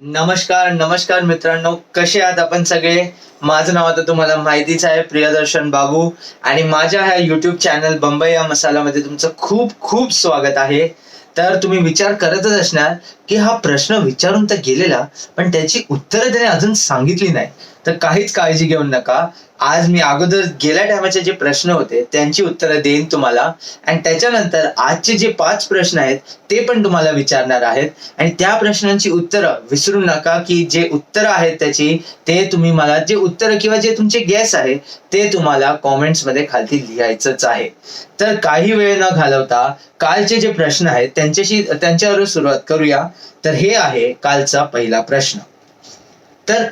नमस्कार नमस्कार मित्रांनो, कसे आहात आपण सगळे. माझं नाव आता तुम्हाला माहितीच आहे, प्रियदर्शन बाबू. आणि माझ्या ह्या युट्यूब चॅनल बंबई या मसालामध्ये तुमचं खूप खूप स्वागत आहे. तर तुम्ही विचार करतच असणार की हा प्रश्न विचारून तर गेलेला, पण त्याची उत्तरं त्याने अजून सांगितली नाही. तर काहीच काळजी घेऊ नका. आज मी अगोदर गेल्या टायमाचे जे प्रश्न होते त्यांची उत्तरं देईन तुम्हाला, आणि त्याच्यानंतर आजचे जे 5 प्रश्न आहेत ते पण तुम्हाला विचारणार आहेत. आणि त्या प्रश्नांची उत्तरं विसरू नका, की जे उत्तरं आहेत त्याची, ते तुम्ही मला जे उत्तरं किंवा जे तुमचे गेस आहे ते तुम्हाला कॉमेंट्स मध्ये खालती लिहायचंच आहे. तर काही वेळ न घालवता कालचे जे प्रश्न आहेत त्यांच्यावर सुरुवात करूया. तर हे आहे कालचा पहिला प्रश्न. तर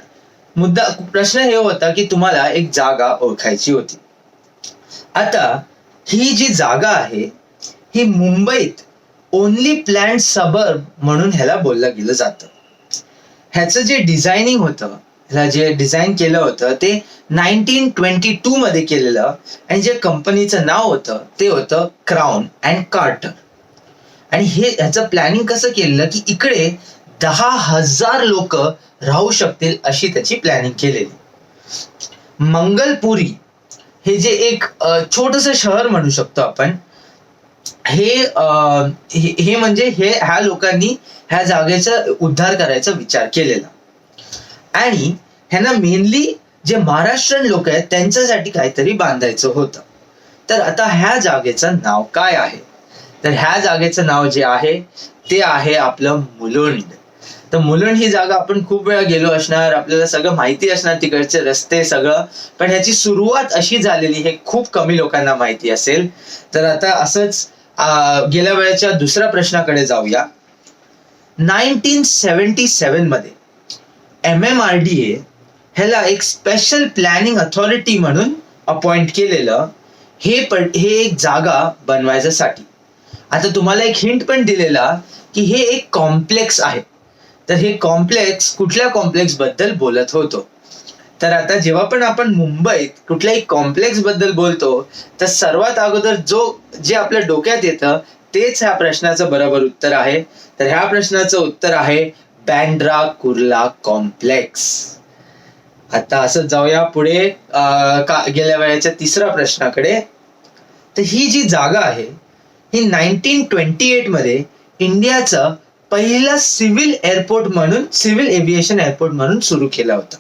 प्रश्न हे होता की तुम्हाला एक जागा ओळखायची होती. आता ही जी जागा आहे ही मुंबईत ओनली प्लॅन्ड सबर्ब म्हणून ह्याला बोललं गेलं जातं. ह्याचं जे डिझायनिंग होतं, ह्याला जे डिझाईन केलं होतं ते 1922 मध्ये केलेलं, आणि जे कंपनीचं नाव होतं ते होतं क्राऊन अँड कार्टर. आणि हे ह्याचं प्लॅनिंग कसं केलेलं की इकडे 10,000 लोक राहू शकतील अशी त्याची प्लॅनिंग केलेली. मंगलपुरी हे जे एक छोटस शहर म्हणू शकतो आपण, हे म्हणजे ह्या लोकांनी ह्या जागेचा उद्धार करायचा विचार केलेला. आणि ह्यांना मेनली जे महाराष्ट्रीयन लोक आहेत त्यांच्यासाठी काहीतरी बांधायचं होतं. तर आता ह्या जागेचं नाव काय आहे? तर ह्या जागेचं नाव जे आहे ते आहे आपलं मुलुंड. तर मुलुंड ही जागा आपण खूप वेळा गेलो असणार, आपल्याला सगळं माहिती असणार, तिकडचे रस्ते सगळं. पण ह्याची सुरुवात अशी झालेली हे खूप कमी लोकांना माहिती असेल. तर आता असंच गेल्या वेळेच्या दुसऱ्या प्रश्नाकडे जाऊया. 1977 मध्ये MMRDA ह्याला एक स्पेशल प्लॅनिंग अथॉरिटी म्हणून अपॉइंट केलेलं, हे एक जागा बनवायच्यासाठी. आता तुम्हाला एक हिंट पण दिलेला की हे एक कॉम्प्लेक्स आहे. तर हे कॉम्प्लेक्स कुठल्या कॉम्प्लेक्स बद्दल बोलत होतो? तर आता जेव्हा पण आपण मुंबईत कुठल्याही कॉम्प्लेक्स बद्दल बोलतो तर सर्वात अगोदर जे आपल्या डोक्यात येतं तेच ह्या प्रश्नाचं बरोबर उत्तर आहे. तर ह्या प्रश्नाचं उत्तर आहे बँड्रा कुर्ला कॉम्प्लेक्स. आता असं जाऊया पुढे गेल्या वेळेच्या तिसऱ्या प्रश्नाकडे. तर ही जी जागा आहे ही 1928 मध्ये इंडियाचं पहिला सिव्हिल एव्हिएशन एअरपोर्ट म्हणून सुरू केला होता.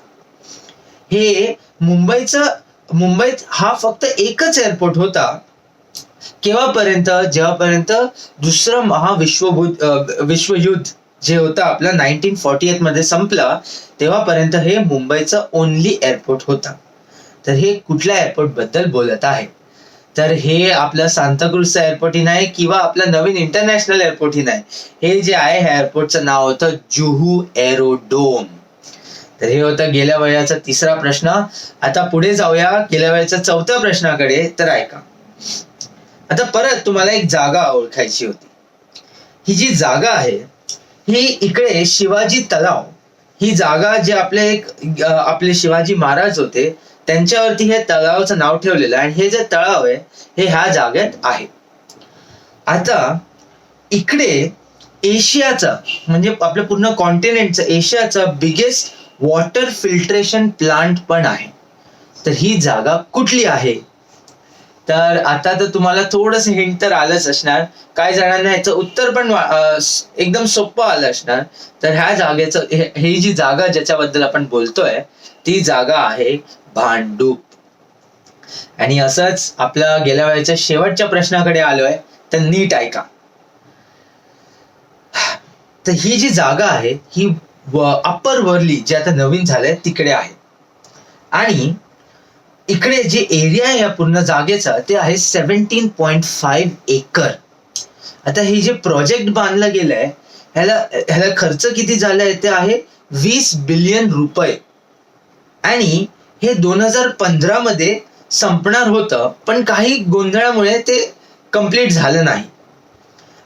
हे मुंबईत हा फक्त एकच एअरपोर्ट होता जेव्हापर्यंत दुसरं विश्वयुद्ध जे होतं आपलं 1948 मध्ये संपलं, तेव्हापर्यंत हे मुंबईचं ओनली एअरपोर्ट होता. तर हे कुठल्या एअरपोर्ट बद्दल बोलत आहे? तर हे आपलं सांताक्रूजचं एअरपोर्ट ही नाही किंवा आपलं नवीन इंटरनॅशनल एअरपोर्ट ही नाही. हे जे आहे ह्या एअरपोर्टचं नाव होतं जुहू एरोडोम. तर हे होतं गेल्या वेळेचा तिसरा प्रश्न. आता पुढे जाऊया गेल्या वेळेच्या चौथ्या प्रश्नाकडे. तर ऐका, आता परत तुम्हाला एक जागा ओळखायची होती. ही जी जागा आहे ही इकडे शिवाजी तलाव, ही जागा जे आपले शिवाजी महाराज होते त्यांच्यावरती हे तलावाचं नाव ठेवलेलं आहे. आणि हे जे तलाव आहे हे ह्या जागेत आहे. आता इकडे एशियाचा म्हणजे आपल्या पूर्ण कॉन्टिनेंटचा एशियाचा बिगेस्ट वॉटर फिल्ट्रेशन प्लांट पण आहे. तर ही जागा कुठली आहे? तर आता तर तुम्हाला थोडंसं हिंट तर आलंच असणार, काही जणांना ह्याचं उत्तर पण एकदम सोपं आलं असणार. तर ह्या जागेचं ही जी जागा ज्याच्याबद्दल आपण बोलतोय ती जागा आहे भांडूप. आणि असंच आपल्या गेल्या वेळेच्या शेवटच्या प्रश्नाकडे आलोय. तर नीट ऐका. तर ही जी जागा आहे ही अप्पर वर्ली जे आता नवीन झालंय तिकडे आहे. आणि इकडे जे एरिया आहे या पूर्ण जागेचा ते आहे 17.5 एकर. आता हे जे प्रोजेक्ट बांधलं गेलंय ह्याला खर्च किती झालाय ते आहे 20 बिलियन रुपये. आणि हे 2015 मध्ये संपणार होतं, पण काही गोंधळामुळे ते कम्प्लीट झालं नाही.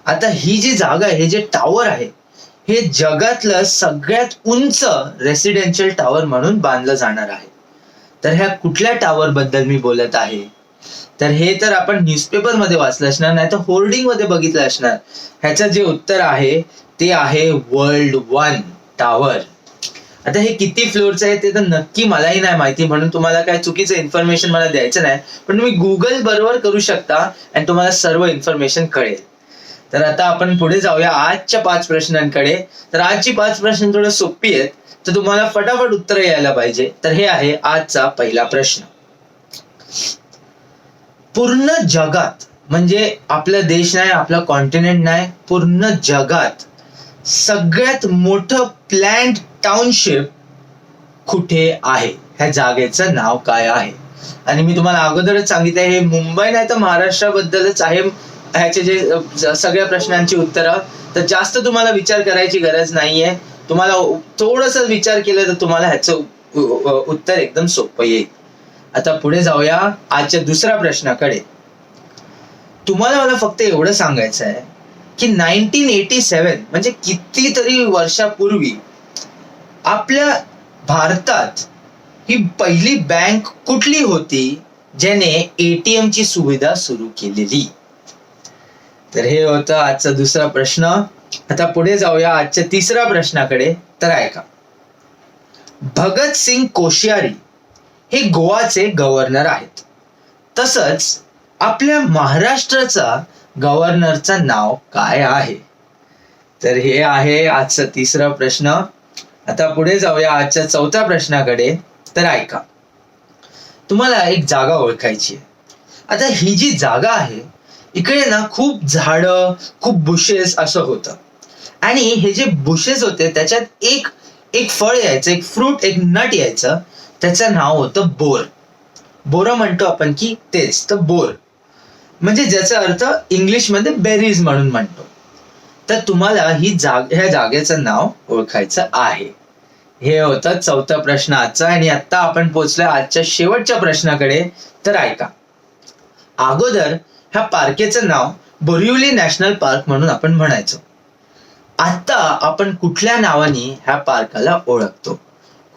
आता ही जी जागा आहे, हे जे टावर आहे हे जगातलं सगळ्यात उंच रेसिडेन्शियल टावर म्हणून बांधलं जाणार आहे. तर ह्या कुठल्या टावर बद्दल मी बोलत आहे? तर हे तर आपण न्यूजपेपर मध्ये वाचलं असणार, नाही तर होर्डिंग मध्ये बघितलं असणार. ह्याचं जे उत्तर आहे ते आहे वर्ल्ड 1. टावर. आता हे किती फ्लोअरचं आहे ते तर नक्की मलाही नाही माहिती, म्हणून तुम्हाला काय चुकीचं इन्फॉर्मेशन मला द्यायचं नाही, पण तुम्ही गुगल बरोबर करू शकता आणि तुम्हाला सर्व इन्फॉर्मेशन कळेल. तर आता आपण पुढे जाऊया आजच्या 5 प्रश्नांकडे. तर आजची 5 प्रश्न थोडं सोपी आहेत, तर तुम्हाला फटाफट उत्तर यायला पाहिजे. तर हे आहे आजचा पहिला प्रश्न. पूर्ण जगात, म्हणजे आपला देश नाही, आपला कॉन्टिनेंट नाही, पूर्ण जगात सगळ्यात मोठं प्लॅन्ड टाउनशिप कुठे आहे? ह्या जागेचं नाव काय आहे? आणि मी तुम्हाला अगोदरच सांगितलं हे मुंबई नाही तर महाराष्ट्राबद्दलच आहे. ह्याचे जे सगळ्या प्रश्नांची उत्तरं, तर जास्त तुम्हाला विचार करायची गरज नाहीये. तुम्हाला थोडस विचार केलं तर तुम्हाला ह्याचं उत्तर एकदम सोपं येईल. आता पुढे जाऊया आजच्या दुसऱ्या प्रश्नाकडे. तुम्हाला मला फक्त एवढं सांगायचं आहे की 1987 म्हणजे कितीतरी वर्षापूर्वी आपल्या भारतात ही पहिली बँक कुठली होती ज्याने ATM ची सुविधा सुरू केलेली? तर हे होतं आजचा दुसरा प्रश्न. आता पुढे जाऊया आजच्या तिसऱ्या प्रश्नाकडे. तर ऐका, भगतसिंग कोश्यारी हे गोवाचे गव्हर्नर आहेत. तसंच आपल्या महाराष्ट्राचा गव्हर्नरचं नाव काय आहे? तर हे आहे आजचा तिसरा प्रश्न. आता पुढे जाऊया आजच्या चौथ्या प्रश्नाकडे. तर ऐका, तुम्हाला एक जागा ओळखायची आहे. आता ही जी जागा आहे इकडे ना खूप झाडं, खूप बुशेस असं होतं, आणि हे जे बुशेस होते त्याच्यात एक फळ यायचं, एक फ्रूट, एक नट यायचं, त्याचं नाव होतं बोर. बोरं म्हणतो आपण की तेच तर बोर, म्हणजे ज्याचा अर्थ इंग्लिशमध्ये बेरीज म्हणून म्हणतो. तर तुम्हाला ह्या जागेचं नाव ओळखायचं आहे. हे होतं चौथा प्रश्न आजचा. आणि आता आपण पोहोचलोय आजच्या शेवटच्या प्रश्नाकडे. तर ऐका, अगोदर ह्या पार्केचं नाव बोरिवली नॅशनल पार्क म्हणून आपण म्हणायचो. आता आपण कुठल्या नावाने ह्या पार्काला ओळखतो?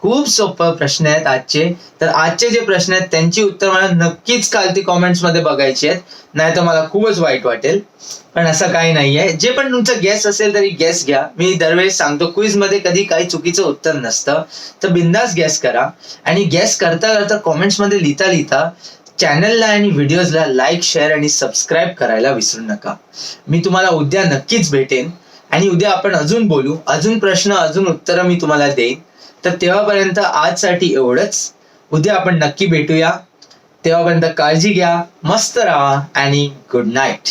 खूप सोपं प्रश्न आहेत आजचे. तर आजचे जे प्रश्न आहेत त्यांची उत्तर मला नक्कीच खालती कॉमेंट्स मध्ये बघायची आहेत, नाही तर मला खूपच वाईट वाटेल. पण असं काही नाहीये, जे पण तुमचं गेस असेल तरी गेस घ्या. मी दरवेळेस सांगतो क्विज मध्ये कधी काही चुकीचं उत्तर नसतं, तर बिंदास गेस करा. आणि गेस करता करता कॉमेंट्स मध्ये लिहिता चॅनलला आणि व्हिडिओजला लाईक, शेअर आणि सबस्क्राईब करायला विसरू नका. मी तुम्हाला उद्या नक्कीच भेटेन आणि उद्या आपण अजून बोलू, अजून प्रश्न, अजून उत्तरं मी तुम्हाला देईन. तर तेव्हापर्यंत आजसाठी एवढंच. उद्या आपण नक्की भेटूया. तेव्हापर्यंत काळजी घ्या, मस्त राहा आणि गुड नाईट.